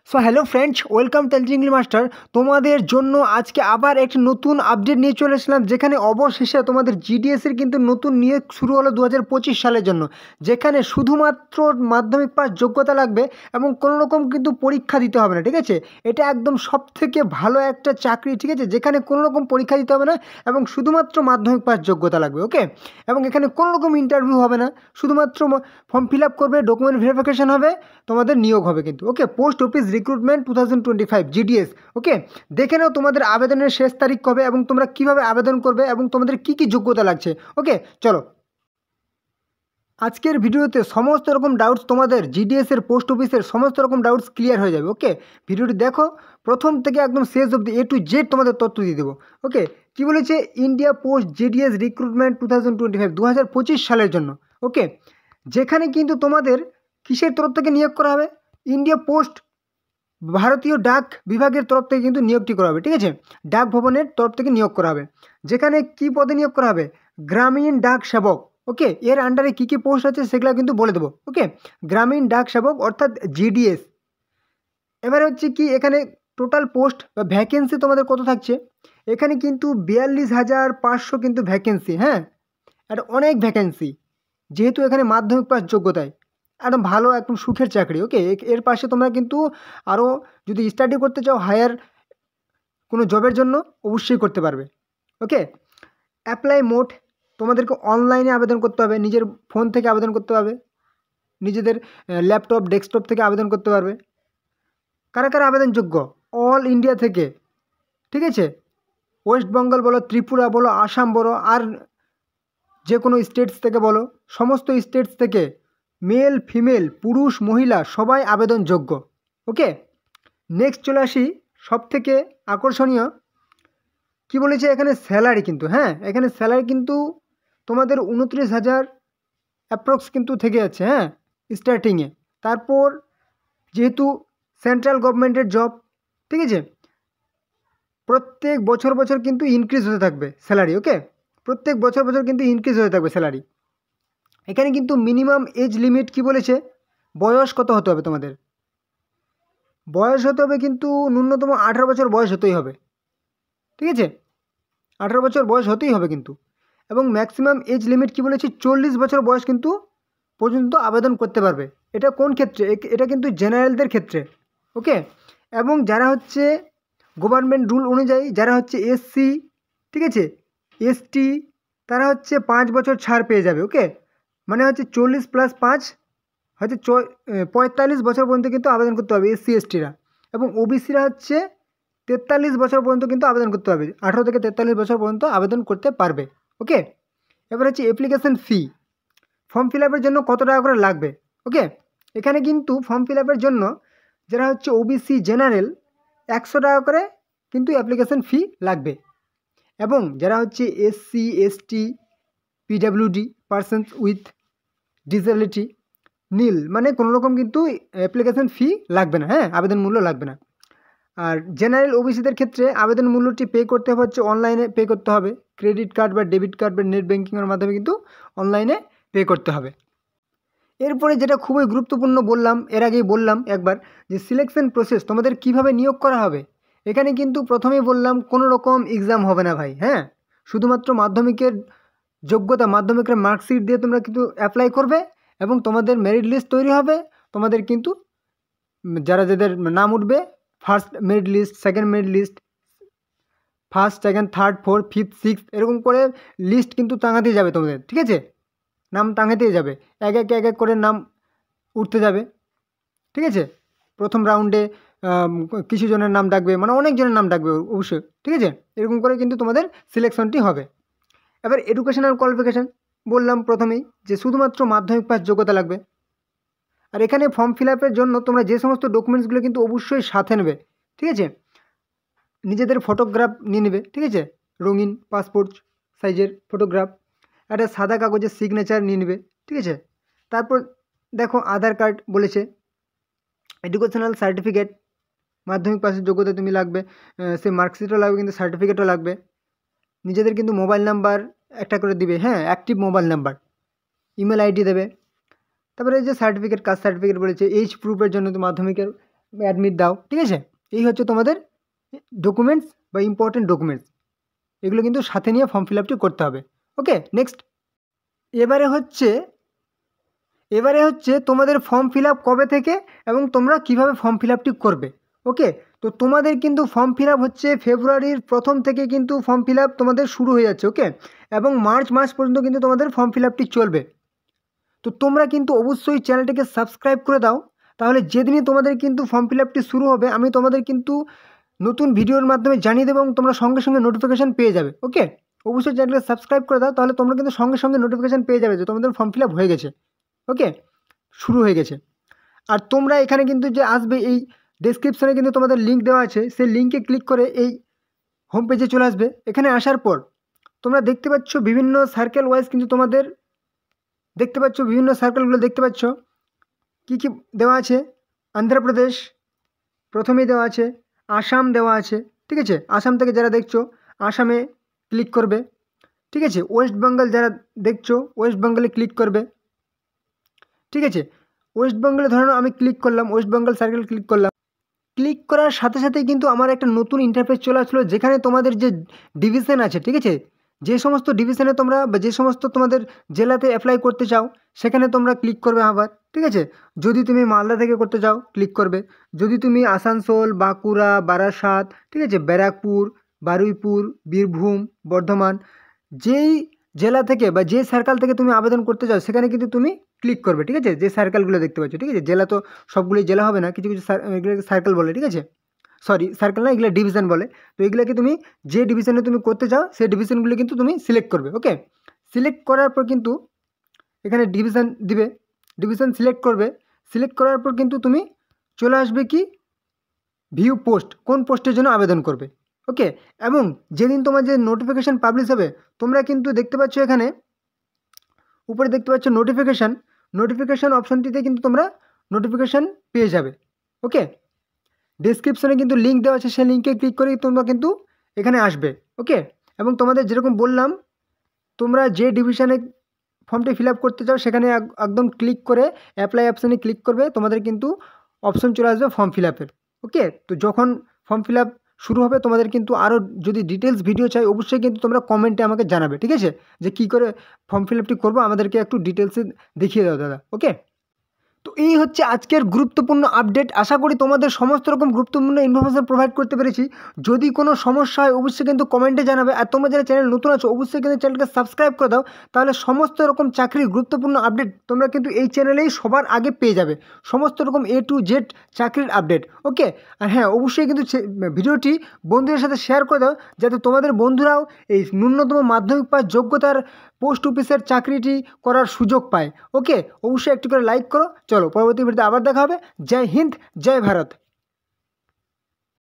So hello friends, welcome তেলজিংলি master. তোমাদের জন্য আজকে আবার একটি নতুন আপডেট নিয়ে চলে এসেছিলাম, যেখানে অবশেষে তোমাদের জিডিএসের কিন্তু নতুন নিয়োগ শুরু হলো 2025 সালের জন্য, যেখানে শুধুমাত্র মাধ্যমিক পাস যোগ্যতা লাগবে এবং কোনো রকম কিন্তু পরীক্ষা দিতে হবে না। ঠিক আছে, এটা একদম সব থেকে ভালো একটা চাকরি, ঠিক আছে, যেখানে কোনো রকম পরীক্ষা দিতে হবে না এবং শুধুমাত্র মাধ্যমিক পাস যোগ্যতা লাগবে। ওকে, এবং এখানে কোনো রকম ইন্টারভিউ হবে না, শুধুমাত্র ফর্ম ফিল আপ করবে, ডকুমেন্ট ভেরিফিকেশন হবে, তোমাদের নিয়োগ হবে কিন্তু। ওকে, পোস্ট অফিস রিক্রুটমেন্ট 2025 জিডিএস। ওকে, দেখে নাও তোমাদের আবেদনের শেষ তারিখ কবে এবং তোমরা কিভাবে আবেদন করবে এবং তোমাদের কি কি যোগ্যতা লাগছে। ওকে, চলো আজকের ভিডিওতে সমস্ত রকম ডাউটস, তোমাদের জিডিএসের পোস্ট অফিসের সমস্ত রকম ডাউটস ক্লিয়ার হয়ে যাবে। ওকে, ভিডিওটি দেখো প্রথম থেকে একদম শেষ অবধি, A to Z তোমাদের তথ্য দিয়ে দেবো। ওকে, কি বলেছে, ইন্ডিয়া পোস্ট জিডিএস রিক্রুটমেন্ট 2025 2025 সালের জন্য। ওকে, যেখানে কিন্তু তোমাদের কিসের তরফ থেকে নিয়োগ করা হবে, ইন্ডিয়া পোস্ট ভারতীয় ডাক বিভাগের তরফ থেকে কিন্তু নিয়োগটি করা হবে। ঠিক আছে, ডাক ভবনের তরফ থেকে নিয়োগ করা হবে। যেখানে কি পদে নিয়োগ করা হবে, গ্রামীণ ডাক সেবক। ওকে, এর আন্ডারে কী কী পোস্ট আছে সেগুলো কিন্তু বলে দেবো। ওকে, গ্রামীণ ডাক সেবক অর্থাৎ জিডিএস। এবারে হচ্ছে কি, এখানে টোটাল পোস্ট বা ভ্যাকেন্সি তোমাদের কত থাকছে, এখানে কিন্তু 42,500 কিন্তু ভ্যাকেন্সি। হ্যাঁ, এটা অনেক ভ্যাকেন্সি, যেহেতু এখানে মাধ্যমিক পাস যোগ্যতায় একদম ভালো, একদম সুখের চাকরি। ওকে, এর পাশে তোমরা কিন্তু আরও যদি স্টাডি করতে চাও হায়ার কোনো জবের জন্য, অবশ্যই করতে পারবে। ওকে, অ্যাপ্লাই মোড, তোমাদেরকে অনলাইনে আবেদন করতে হবে, নিজের ফোন থেকে আবেদন করতে হবে, নিজেদের ল্যাপটপ ডেস্কটপ থেকে আবেদন করতে পারবে। কারা কারা আবেদনযোগ্য, অল ইন্ডিয়া থেকে। ঠিক আছে, ওয়েস্ট বেঙ্গল বলো, ত্রিপুরা বলো, আসাম বলো, আর যে কোনো স্টেটস থেকে বলো, সমস্ত স্টেটস থেকে মেল ফিমেল পুরুষ মহিলা সবাই আবেদনযোগ্য। ওকে, নেক্সট চলে আসি সব থেকে আকর্ষণীয়, কি বলেছে এখানে স্যালারি কিন্তু। হ্যাঁ, এখানে স্যালারি কিন্তু তোমাদের 29,000 অ্যাপ্রক্স কিন্তু থেকে যাচ্ছে। হ্যাঁ, স্টার্টিংয়ে। তারপর যেহেতু সেন্ট্রাল গভর্নমেন্টের জব, ঠিক আছে, প্রত্যেক বছর বছর কিন্তু ইনক্রিজ হতে থাকবে স্যালারি। ওকে, প্রত্যেক বছর বছর কিন্তু ইনক্রিজ হতে থাকবে স্যালারি। এখানে কিন্তু মিনিমাম এজ লিমিট কি বলেছে, বয়স কত হতে হবে তোমাদের, বয়স হতে হবে কিন্তু ন্যূনতম 18 বছর বয়স হতেই হবে। ঠিক আছে, 18 বছর বয়স হতেই হবে কিন্তু। এবং ম্যাক্সিমাম এজ লিমিট কি বলেছি, 40 বছর বয়স কিন্তু পর্যন্ত আবেদন করতে পারবে। এটা কোন ক্ষেত্রে, এটা কিন্তু জেনারেলদের ক্ষেত্রে। ওকে, এবং যারা হচ্ছে গভর্নমেন্ট রুল অনুযায়ী, যারা হচ্ছে এসসি, ঠিক আছে, এসটি, তারা হচ্ছে 5 বছর ছাড় পেয়ে যাবে। ওকে, মানে হচ্ছে 40 + 5 হচ্ছে 45 বছর পর্যন্ত কিন্তু আবেদন করতে হবে এসসি এসটিরা। এবং ওবিসিরা হচ্ছে 43 বছর পর্যন্ত কিন্তু আবেদন করতে পারবে, 18 থেকে 43 বছর পর্যন্ত আবেদন করতে পারবে। ওকে, এবার হচ্ছে অ্যাপ্লিকেশন ফি, ফর্ম ফিল আপের জন্য কত টাকা করে লাগবে। ওকে, এখানে কিন্তু ফর্ম ফিল আপের জন্য যারা হচ্ছে ওবিসি জেনারেল 100 টাকা করে কিন্তু অ্যাপ্লিকেশন ফি লাগবে। এবং যারা হচ্ছে SC ST PWD persons with disability নীল, মানে কোনো রকম কিন্তু অ্যাপ্লিকেশন ফি লাগবে না। হ্যাঁ, আবেদন মূল্য লাগবে না। আর জেনারেল ওবিসিদের ক্ষেত্রে আবেদন মূল্যটি পে করতে হচ্ছে, অনলাইনে পে করতে হবে, ক্রেডিট কার্ড বা ডেবিট কার্ড বা নেট ব্যাঙ্কিংয়ের মাধ্যমে কিন্তু অনলাইনে পে করতে হবে। এরপরে যেটা খুবই গুরুত্বপূর্ণ বললাম, এর আগেই বললাম একবার, যে সিলেকশন প্রসেস তোমাদের কিভাবে নিয়োগ করা হবে। এখানে কিন্তু প্রথমেই বললাম কোনো রকম এক্সাম হবে না ভাই। হ্যাঁ, শুধুমাত্র মাধ্যমিকের যোগ্যতা, মাধ্যমিকের মার্কশিট দিয়ে তোমরা কিন্তু অ্যাপ্লাই করবে এবং তোমাদের মেরিট লিস্ট তৈরি হবে। তোমাদের কিন্তু যাদের নাম উঠবে, first merit list, second merit list, first second third fourth fifth sixth, এরকম করে লিস্ট কিন্তু টাঙাতেই যাবে তোমাদের। ঠিক আছে, নাম টাঙাতেই যাবে, এক এক করে নাম উঠতে যাবে। ঠিক আছে, প্রথম রাউন্ডে কিছু জনের নাম ডাকবে, মানে অনেক জনের নাম ডাকবে অবশ্যই। ঠিক আছে, এরকম করে কিন্তু তোমাদের সিলেকশনটি হবে। এবার এডুকেশনাল কোয়ালিফিকেশান বললাম প্রথমেই, যে শুধুমাত্র মাধ্যমিক পাস যোগ্যতা লাগবে। আর এখানে ফর্ম ফিল আপের জন্য তোমরা যে সমস্ত ডকুমেন্টসগুলো কিন্তু অবশ্যই সাথে নেবে। ঠিক আছে, নিজেদের ফটোগ্রাফ নিয়ে নেবে। ঠিক আছে, রঙিন পাসপোর্ট সাইজের ফটোগ্রাফ, একটা সাদা কাগজের সিগনেচার নিয়ে নেবে। ঠিক আছে, তারপর দেখো আধার কার্ড বলেছে, এডুকেশনাল সার্টিফিকেট, মাধ্যমিক পাসের যোগ্যতা তুমি লাগবে, সে মার্কশিটও লাগবে কিন্তু সার্টিফিকেটও লাগবে। নিজেদের কিন্তু মোবাইল নাম্বার একটা করে দিবে, হ্যাঁ, active mobile number, email ID দেবে। তারপরে এই যে সার্টিফিকেট, কাস্ট সার্টিফিকেট বলেছে, এইজ প্রুফের জন্য তো মাধ্যমিকের অ্যাডমিট দাও, ঠিক আছে। এই হচ্ছে তোমাদের ডকুমেন্টস বা ইম্পর্টেন্ট ডকুমেন্টস, এগুলো কিন্তু সাথে নিয়ে ফর্ম ফিল আপটি করতে হবে। ওকে, নেক্সট। এবারে হচ্ছে তোমাদের ফর্ম ফিল আপ কবে থেকে এবং তোমরা কিভাবে ফর্ম ফিল আপটি করবে। ওকে, তো তোমাদের কিন্তু ফর্ম ফিল আপ হচ্ছে ফেব্রুয়ারির প্রথম থেকে কিন্তু ফর্ম ফিল আপ তোমাদের শুরু হয়ে যাচ্ছে। ওকে, এবং মার্চ মাস পর্যন্ত কিন্তু তোমাদের ফর্ম ফিল আপটি চলবে। তো তোমরা কিন্তু অবশ্যই চ্যানেলটিকে সাবস্ক্রাইব করে দাও, তাহলে যেদিনই তোমাদের কিন্তু ফর্ম ফিল আপটি শুরু হবে আমি তোমাদের কিন্তু নতুন ভিডিওর মাধ্যমে জানিয়ে দেবো এবং তোমরা সঙ্গে সঙ্গে নোটিফিকেশান পেয়ে যাবে। ওকে, অবশ্যই চ্যানেলকে সাবস্ক্রাইব করে দাও, তাহলে তোমরা কিন্তু সঙ্গে সঙ্গে নোটিফিকেশান পেয়ে যাবে যে তোমাদের ফর্ম ফিল আপ হয়ে গেছে। ওকে, শুরু হয়ে গেছে। আর তোমরা এখানে কিন্তু যে আসবে এই ডেসক্রিপশানে কিন্তু তোমাদের লিঙ্ক দেওয়া আছে, সেই লিঙ্কে ক্লিক করে এই হোম পেজে চলে আসবে। এখানে আসার পর তোমরা দেখতে পাচ্ছ বিভিন্ন সার্কেল ওয়াইজ কিন্তু তোমাদের দেখতে পাচ্ছ, বিভিন্ন সার্কেলগুলো দেখতে পাচ্ছ কী কী দেওয়া আছে। অন্ধ্রপ্রদেশ প্রথমেই দেওয়া আছে, আসাম দেওয়া আছে, ঠিক আছে। আসাম থেকে যারা দেখছো আসামে ক্লিক করবে, ঠিক আছে। ওয়েস্ট বেঙ্গল যারা দেখছো ওয়েস্ট বেঙ্গলে ক্লিক করবে, ঠিক আছে। ওয়েস্ট বেঙ্গলে ধরো আমি ক্লিক করলাম, ওয়েস্ট বেঙ্গল সার্কেল ক্লিক করলাম। ক্লিক করার সাথে সাথেই কিন্তু আমার একটা নতুন ইন্টারফেস চলে আসলো, যেখানে তোমাদের যে ডিভিশন আছে, ঠিক আছে, যে সমস্ত ডিভিশনে তোমরা বা যে সমস্ত তোমাদের জেলাতে অ্যাপ্লাই করতে চাও সেখানে তোমরা ক্লিক করবে আবার, ঠিক আছে। যদি তুমি মালদা থেকে করতে চাও ক্লিক করবে, যদি তুমি আসানসোল, বাঁকুড়া, বারাসাত, ঠিক আছে, ব্যারাকপুর, বারুইপুর, বীরভূম, বর্ধমান, যেই জেলা থেকে বা যে সার্কেল থেকে তুমি আবেদন করতে চাও সেখানে কিন্তু তুমি ক্লিক করবে, ঠিক আছে। যে সার্কেলগুলো দেখতে পাচ্ছ, ঠিক আছে, জেলা তো সবগুলোই জেলা হবে না, কিছু কিছু এগুলোকে সার্কেল বলে, ঠিক আছে। সরি, সার্কেল না, এগুলো ডিভিশন বলে। তো এগুলোকে তুমি যে ডিভিশনে তুমি করতে চাও সেই ডিভিশনগুলো কিন্তু তুমি সিলেক্ট করবে। ওকে, সিলেক্ট করার পর কিন্তু এখানে ডিভিশন দিবে, ডিভিশন সিলেক্ট করবে। সিলেক্ট করার পর কিন্তু তুমি চলে আসবে কি ভিউ পোস্ট, কোন পোস্টের জন্য আবেদন করবে। ওকে, এবং যেদিন তোমার যে নোটিফিকেশান পাবলিশ হবে তোমরা কিন্তু দেখতে পাচ্ছ এখানে উপরে দেখতে পাচ্ছ নোটিফিকেশান অপশানটিতে কিন্তু তোমরা নোটিফিকেশান পেয়ে যাবে। ওকে, ডেসক্রিপশনে কিন্তু লিঙ্ক দেওয়া আছে, সেই লিঙ্কে ক্লিক করেই তোমরা কিন্তু এখানে আসবে। ওকে, এবং তোমাদের যেরকম বললাম তোমরা যে ডিভিশনে ফর্মটি ফিল আপ করতে চাও সেখানে একদম ক্লিক করে অ্যাপ্লাই অপশানে ক্লিক করবে, তোমাদের কিন্তু অপশন চলে আসবে ফর্ম ফিল আপের। ওকে, তো যখন ফর্ম ফিল আপ শুরু হবে তোমাদের কিন্তু আরও যদি ডিটেলস ভিডিও চাই অবশ্যই কিন্তু তোমরা কমেন্টে আমাকে জানাবে, ঠিক আছে, যে কী করে ফর্ম ফিল আপটি করবো আমাদেরকে একটু ডিটেলসে দেখিয়ে দাও দাদা। ওকে, তো এই হচ্ছে আজকের গুরুত্বপূর্ণ আপডেট। আশা করি তোমাদের সমস্ত রকম গুরুত্বপূর্ণ ইনফরমেশন প্রোভাইড করতে পেরেছি। যদি কোনো সমস্যা হয় অবশ্যই কিন্তু কমেন্টে জানাবে। আর তোমরা যারা চ্যানেল নতুন আছো অবশ্যই কিন্তু চ্যানেলকে সাবস্ক্রাইব করে দাও, তাহলে সমস্ত রকম চাকরির গুরুত্বপূর্ণ আপডেট তোমরা কিন্তু এই চ্যানেলেই সবার আগে পেয়ে যাবে, সমস্ত রকম A to Z চাকরির আপডেট। ওকে, আর হ্যাঁ অবশ্যই কিন্তু ভিডিওটি বন্ধুদের সাথে শেয়ার করে দাও, যাতে তোমাদের বন্ধুরাও এই ন্যূনতম মাধ্যমিক পাস যোগ্যতার পোস্ট অফিসের চাকরিটি করার সুযোগ পায়। ওকে, অবশ্যই একটু করে লাইক করো। চলো পরবর্তী ভিডিওতে আবার দেখা হবে। জয় হিন্দ, জয় ভারত।